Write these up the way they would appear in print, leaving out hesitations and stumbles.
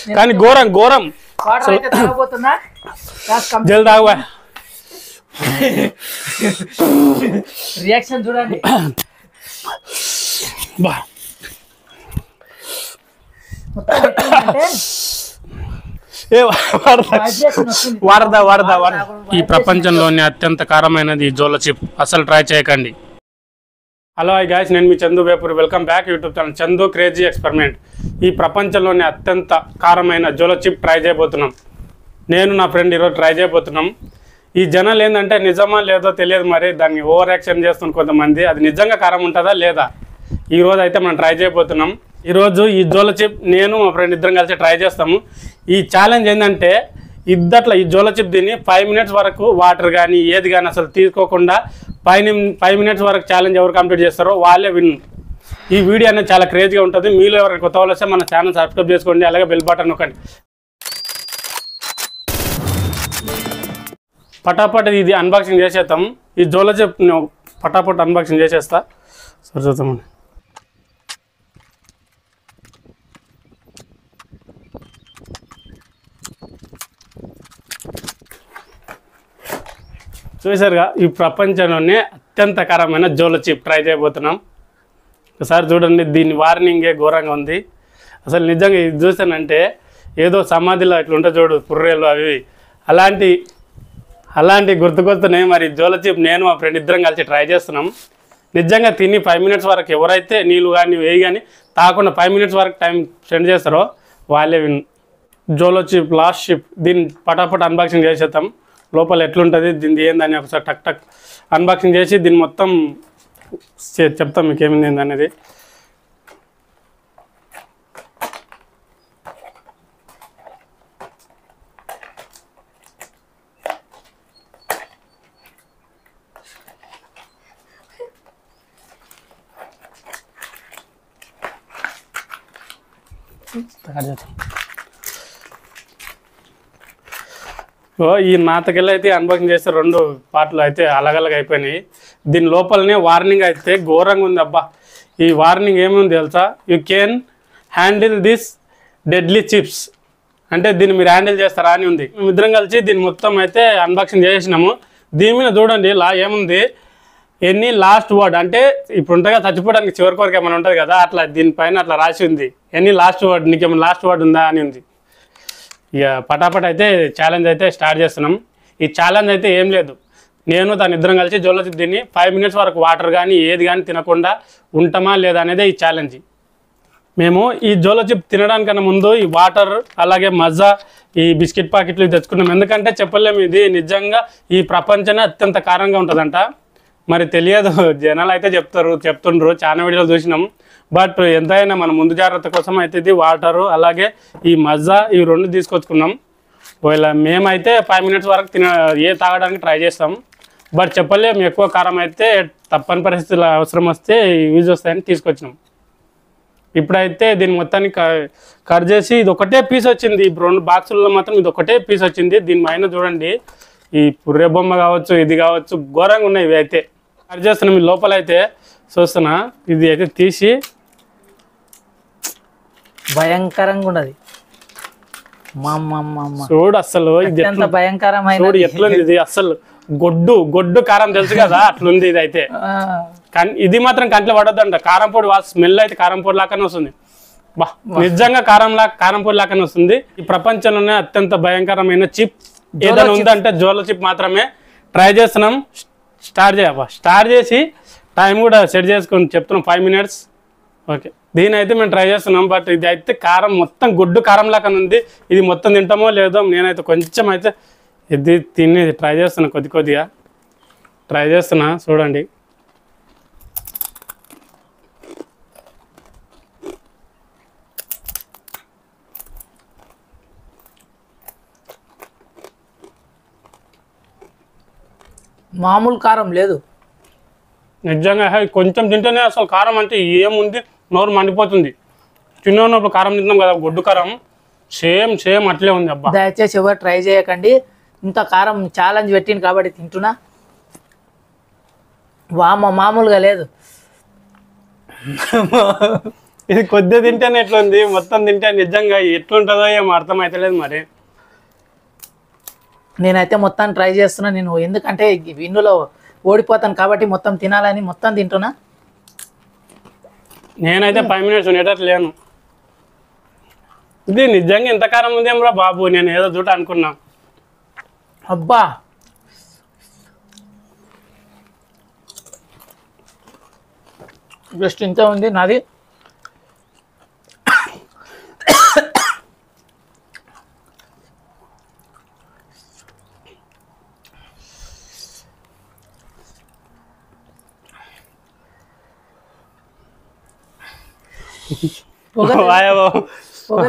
కానీ ఘోరం ఘోరం జల్ది తాగవా రియాక్షన్ చూడండి వరద వరద వరద ఈ ప్రపంచంలోని అత్యంత కారమైనది జోల చిప్ అసలు ట్రై చేయకండి. హలో హాయ్ గాయ్స్, నేను మీ Chandu Vepuri. Welcome back YouTube channel Chandu crazy experiment. ఈ ప్రపంచంలోని అత్యంత కారమైన జోల చిప్ ట్రై చేయబోతున్నాం. నేను నా ఫ్రెండ్ ఈరోజు ట్రై చేయబోతున్నాం. ఈ జనాలు ఏంటంటే నిజమా లేదో తెలియదు, మరి దాన్ని ఓవర్ యాక్షన్ చేస్తున్న కొంతమంది. అది నిజంగా కారం ఉంటుందా లేదా ఈరోజు అయితే మనం ట్రై చేయబోతున్నాం. ఈరోజు ఈ జోల చిప్ నేను మా ఫ్రెండ్ ఇద్దరం కలిసి ట్రై చేస్తాము. ఈ ఛాలెంజ్ ఏంటంటే ఇద్దట్లో ఈ జోల చిప్ దీన్ని 5 మినిట్స్ వరకు వాటర్ కానీ ఏది కానీ అసలు తీసుకోకుండా 5 మినిట్స్ వరకు ఛాలెంజ్ ఎవరు కంప్లీట్ చేస్తారో వాళ్ళే విన్. ఈ వీడియో అనేది చాలా క్రేజీగా ఉంటుంది. మీలో ఎవరైనా కొత్త వాళ్ళు వస్తే మన ఛానల్ సబ్స్క్రైబ్ చేసుకోండి, అలాగే బెల్ బటన్ నొక్కండి. పటాపట్ ఇది అన్బాక్సింగ్ చేసేస్తాం. ఈ జోల చిప్ పటాపట్ అన్బాక్సింగ్ చేసేస్తా. సరే చూద్దామండి. చూసారుగా, ఈ ప్రపంచంలోనే అత్యంత కారమైన జోల చిప్ ట్రై చేయబోతున్నాం. ఒకసారి చూడండి, దీని వార్నింగే ఘోరంగా ఉంది. అసలు నిజంగా ఇది చూసానంటే ఏదో సమాధిలో ఇట్లా ఉంటే చూడు పుర్రేలు అవి అలాంటి గుర్తుకొస్తున్నాయి. మరి జోల చిప్ నేను మా ఫ్రెండ్ ఇద్దరం కలిసి ట్రై చేస్తున్నాం. నిజంగా తిని 5 మినిట్స్ వరకు ఎవరైతే నీళ్ళు కానీ వేయి కానీ తాకుండా 5 మినిట్స్ వరకు టైం స్పెండ్ చేస్తారో వాళ్ళే విన్. జోల చిప్ లాస్ట్ చిప్. దీన్ని పటాపట్ అన్బాక్సింగ్ చేసేద్దాం. లోపల ఎట్లుంటుంది దీన్ని ఏందని ఒకసారి టక్ టక్ అన్బాక్సింగ్ చేసి దీన్ని మొత్తం చెప్తాం మీకు ఏమైంది అనేది. ఈ నాతకెళ్ళి అయితే అన్బాక్సింగ్ చేస్తే 2 పార్ట్లు అయితే అలగలగా అయిపోయినాయి. దీని లోపలనే వార్నింగ్ అయితే ఘోరంగా ఉంది. అబ్బా, ఈ వార్నింగ్ ఏముంది తెలుసా? You can handle this deadly chips అంటే దీన్ని మీరు హ్యాండిల్ చేస్తారా అని ఉంది. మేము ఇద్దరం కలిసి దీన్ని మొత్తం అయితే అన్బాక్సింగ్ చేసేసినాము. దీని మీద చూడండి ఏముంది, ఎనీ లాస్ట్ వర్డ్ అంటే ఇప్పుడు ఉంటుందిగా చచ్చిపోవడానికి చివరి కొరకు ఏమైనా ఉంటుంది కదా, అట్లా దీనిపైన అట్లా రాసి ఉంది. ఎనీ లాస్ట్ వర్డ్, నీకేమైనా లాస్ట్ వర్డ్ ఉందా అని ఉంది. ఇక పటాపట్ అయితే ఛాలెంజ్ అయితే స్టార్ట్ చేస్తున్నాం. ఈ ఛాలెంజ్ అయితే ఏం లేదు, నేను దాని ఇద్దరం కలిసి జోల చిప్ దీన్ని 5 మినిట్స్ వరకు వాటర్ కానీ ఏది కానీ తినకుండా ఉంటామా లేదా అనేది ఈ ఛాలెంజ్. మేము ఈ జోల చిప్ తినడానికన్నా ముందు ఈ వాటర్ అలాగే మజా ఈ బిస్కెట్ ప్యాకెట్లు తెచ్చుకున్నాం. ఎందుకంటే చెప్పలేము, ఇది నిజంగా ఈ ప్రపంచమే అత్యంత కారంగా ఉంటుందంట. మరి తెలియదు, జనాలు అయితే చెప్తుండ్రు, చాలా వీడియోలు చూసినాం. బట్ ఎంతైనా మన ముందు జాగ్రత్త కోసం అయితే ఇది వాటరు అలాగే ఈ మజా ఈ 2 తీసుకొచ్చుకున్నాం. ఒకవేళ మేమైతే 5 మినిట్స్ వరకు తాగడానికి ట్రై చేస్తాం. బట్ చెప్పలేము, ఎక్కువ కారం అయితే తప్పని పరిస్థితులు అవసరం వస్తే యూజ్ వస్తాయని తీసుకొచ్చినాం. ఇప్పుడైతే దీన్ని మొత్తాన్ని కట్ చేసి ఇది ఒకటే పీస్ వచ్చింది. ఈ 2 బాక్సుల్లో మాత్రం ఇది ఒకటే పీస్ వచ్చింది. దీని పైన చూడండి ఈ పుర్రె బొమ్మ కావచ్చు ఇది కావచ్చు ఘోరంగా ఉన్నాయి. ఇవి అయితే కట్ చేస్తున్నాం. ఈ లోపల అయితే చూస్తున్నా, ఇది అయితే తీసి భయంకరంగా ఉన్నది. చూడు అసలు ఇది భయంకరమైన చూడు ఎట్లుంది. ఇది అసలు గొడ్డు కారం తెలుసు కదా, అట్లుంది ఇది అయితే. కానీ ఇది మాత్రం కంట్లో పడొద్దంట. కారం పొడి స్మెల్ అయితే కారం పొడి లాగానే వస్తుంది. బా, నిజంగా కారం పొడి లాగానే వస్తుంది. ఈ ప్రపంచంలోనే అత్యంత భయంకరమైన చిప్ ఏదైనా ఉందంటే జోల చిప్ మాత్రమే. ట్రై చేస్తున్నాం. స్టార్ట్ చేసి టైం కూడా సెట్ చేసుకొని చెప్తున్నాం 5 మినిట్స్. ఓకే, దీని అయితే మేము ట్రై చేస్తున్నాం. బట్ ఇది అయితే కారం మొత్తం గొడ్డు కారం లాగా ఉంది. ఇది మొత్తం తింటామో లేదో, నేనైతే కొంచెం అయితే ఇది తిని ట్రై చేస్తున్నా, కొద్దిగా ట్రై చేస్తున్నా. చూడండి, మామూలు కారం లేదు నిజంగా. కొంచెం తింటేనే అసలు కారం అంటే ఏముంది, నోరు మండిపోతుంది. చిన్నప్పుడు కారం తింటాం కదా, గొడ్డు కారం సేమ్ అట్లే ఉంది. అబ్బా, దయచేసి ఎవరు ట్రై చేయకండి. ఇంత కారం ఛాలెంజ్ పెట్టింది కాబట్టి తింటున్నా. మామూలుగా లేదు. ఇది కొద్దిగా తింటేనే ఎట్లుంది, మొత్తం తింటే నిజంగా ఎట్లుంటుందో ఏమో అర్థం అవుతలేదు మరి. నేనైతే మొత్తం ట్రై చేస్తున్నా. నేను ఎందుకంటే విన్నులో ఓడిపోతాను కాబట్టి మొత్తం తినాలని మొత్తం తింటున్నా. నేనైతే 5 minutes ఉండేటట్లు లేను. ఇది నిజంగా ఎంత కారం ఉందేమ్రా బాబు, నేను ఏదో చూడ అనుకున్నా. అబ్బా జస్ట్ ఇంత ఉంది నాది. పొగలు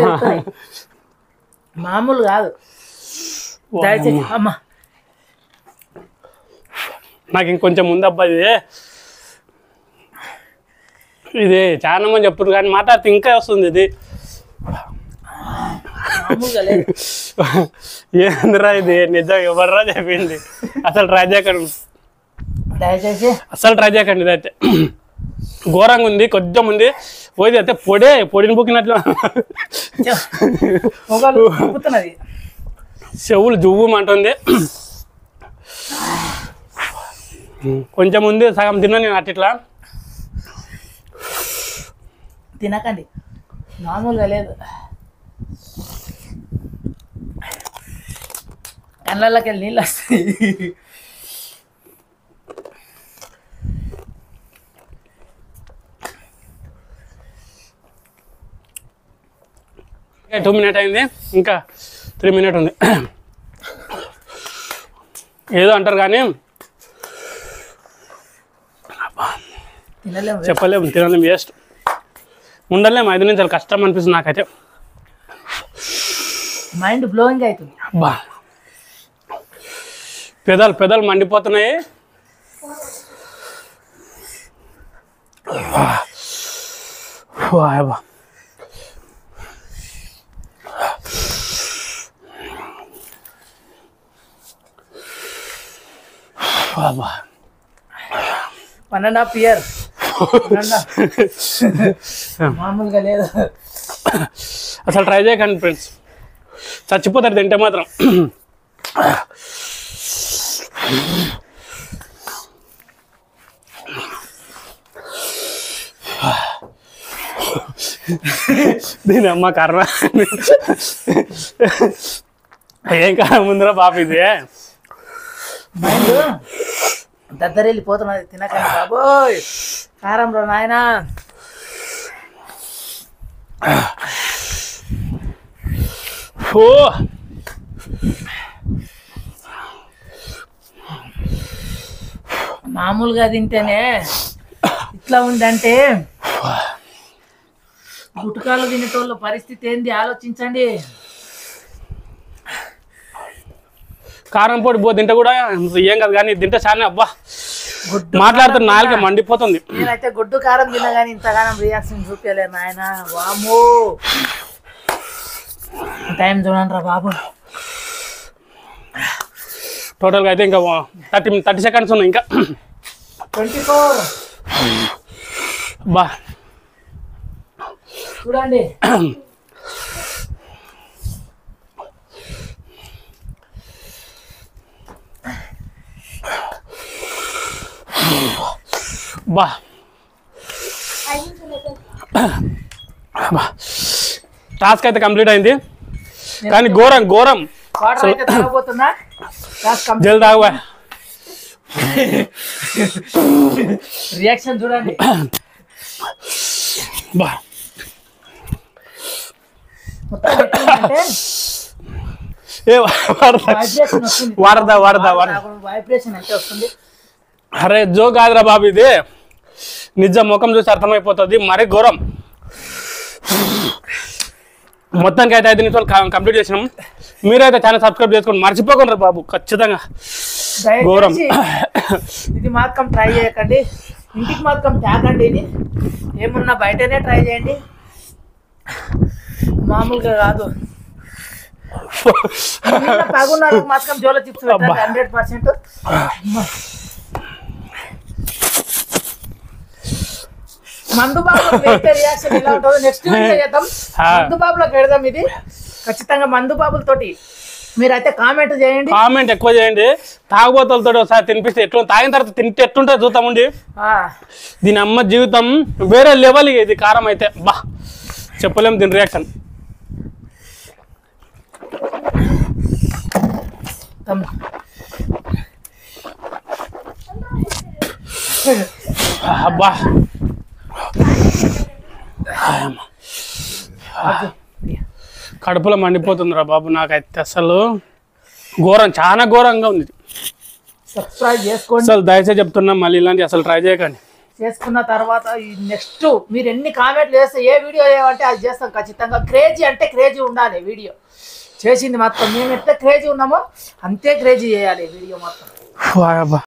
వెళ్తున్నాయి. మామూలు కాదు. దయచేసి అమ్మా నాకు ఇంకొంచెం ముందబ్బా. ఇది చాలా మంది చెప్తున్నారు కానీ మాట్లాడితే ఇంకా వస్తుంది. ఇది మామూలుగా లేదు. ఏందిరా ఇది, నిజం ఎవర్రా చెప్పింది. అసలు ట్రై చేయకండి, దయచేసి అసలు ట్రై చేయకండి. ఇదైతే ఘోరంగా ఉంది. కొంచెం ఉంది పోయి అయితే పొడిని బుక్కినట్లు పొగలు ఉబ్బుతున్నది. చెవులు జువ్వమంటుంది. కొంచెం ఉంది, సగం తిన్నా నేను అట్లా. తినకండి, మామూలుగా లేదు. కళ్ళకి వెళ్ళి నీళ్ళు వస్తాయి. ఇంకా 2 minutes అయింది, ఇంకా 3 minutes ఉంది. ఏదో అంటారు కానీ తినలేము, చెప్పలేము, తినలేము, వేస్ట్. ఉండలేము 5 నిమిషాలు, కష్టం అనిపిస్తుంది నాకైతే. మైండ్ బ్లోయింగ్ అవుతుంది. అబ్బా పెదాలు మండిపోతున్నాయి. అబ్బా అబ్బా 1.5 years మామూలుగా లేదు. అసలు ట్రై చేయకండి ఫ్రెండ్స్, చచ్చిపోతారు తింటే మాత్రం. దీని అమ్మ కర్ర ఏం కారం ముందర పాప ఇది. మైండ్ దద్దరెళ్ళిపోతున్నది. తినకండి బాబోయ్, కారం రా నాయనా. ఓ మామూలుగా తింటేనే ఇట్లా ఉందంటే గుటకాలు తినేటోళ్ళ పరిస్థితి ఏంది ఆలోచించండి. కారం పొడి తింటే కూడా ఏం కాదు కానీ తింటే చాలా అబ్బా మాట్లాడుతున్న నాలుక మండిపోతుంది. నేనైతే గుడ్డు కారం తిన్నా కానీ ఇంతగానం రియాక్షన్ చూపించలేదు నాయన. వాము టైం చూడండి రా బాబు. టోటల్గా అయితే ఇంకా 30 seconds ఉన్నాయి. ఇంకా 24 బా చూడండి. బా టాస్క్ అయితే కంప్లీట్ అయింది కానీ ఘోరం వాటర్ అయితే తాగబోతున్నా. జల్ది తాగబా. రియాక్షన్ చూడండి. బా మొత్తం ఎట్లుందంటే ఏ వైబ్రేషన్ వస్తుంది. వాడదా వైబ్రేషన్ అయితే వస్తుంది. అరే జో కాదురా బాబు, ఇది నిజం ముఖం చూసి అర్థమైపోతుంది. మరీ ఘోరం. మొత్తానికి అయితే 5 నిమిషాలు కంప్లీట్ చేసినాం. మీరైతే ఛానల్ సబ్స్క్రైబ్ చేసుకోండి, మర్చిపోకండి బాబు ఖచ్చితంగా. ఘోరం. ఇది మాత్రం ట్రై చేయకండి, ఇంటికి మాత్రం తాకండి. ఇది ఏమున్నా బయటనే ట్రై చేయండి, మామూలుగా కాదు. తాగున్నారు మాత్రం జోలో చిప్స్ 100%. మందు బాబులో రియాక్షన్ ఎలా ఉంటుందో నెక్స్ట్ వీడియో చేద్దాం. మందు బాబులోకి పెడదాం. ఇది ఖచ్చితంగా మందు బాబులతోటి మీరైతే కామెంట్ చేయండి, కామెంట్ ఎక్కువ చేయండి. తాగుబోతులతో ఒకసారి తినిపిస్తే ఎట్లా, తాగిన తర్వాత తింటే ఎట్లుంటే చూద్దామండి. దీని అమ్మ జీవితం వేరే లెవెల్. ఇది కారం అయితే బా చెప్పలేము దీని రియాక్షన్. అబ్బా కడుపులో మండిపోతుందిరా బాబు. నాకైతే అసలు ఘోరం, చాలా ఘోరంగా ఉంది. సబ్స్క్రైబ్ చేసుకోండి అసలు దయచేసి చెప్తున్నా, మళ్ళీ ఇలాంటి అసలు ట్రై చేయకండి. చేసుకున్న తర్వాత నెక్స్ట్ మీరు ఎన్ని కామెంట్లు చేస్తే ఏ వీడియో ఏమంటే అది చేస్తాం ఖచ్చితంగా. క్రేజీ అంటే క్రేజీ ఉండాలి వీడియో చేసింది మొత్తం. మేము ఎట్లా క్రేజీ ఉన్నామో అంతే క్రేజీ చేయాలి వీడియో మొత్తం.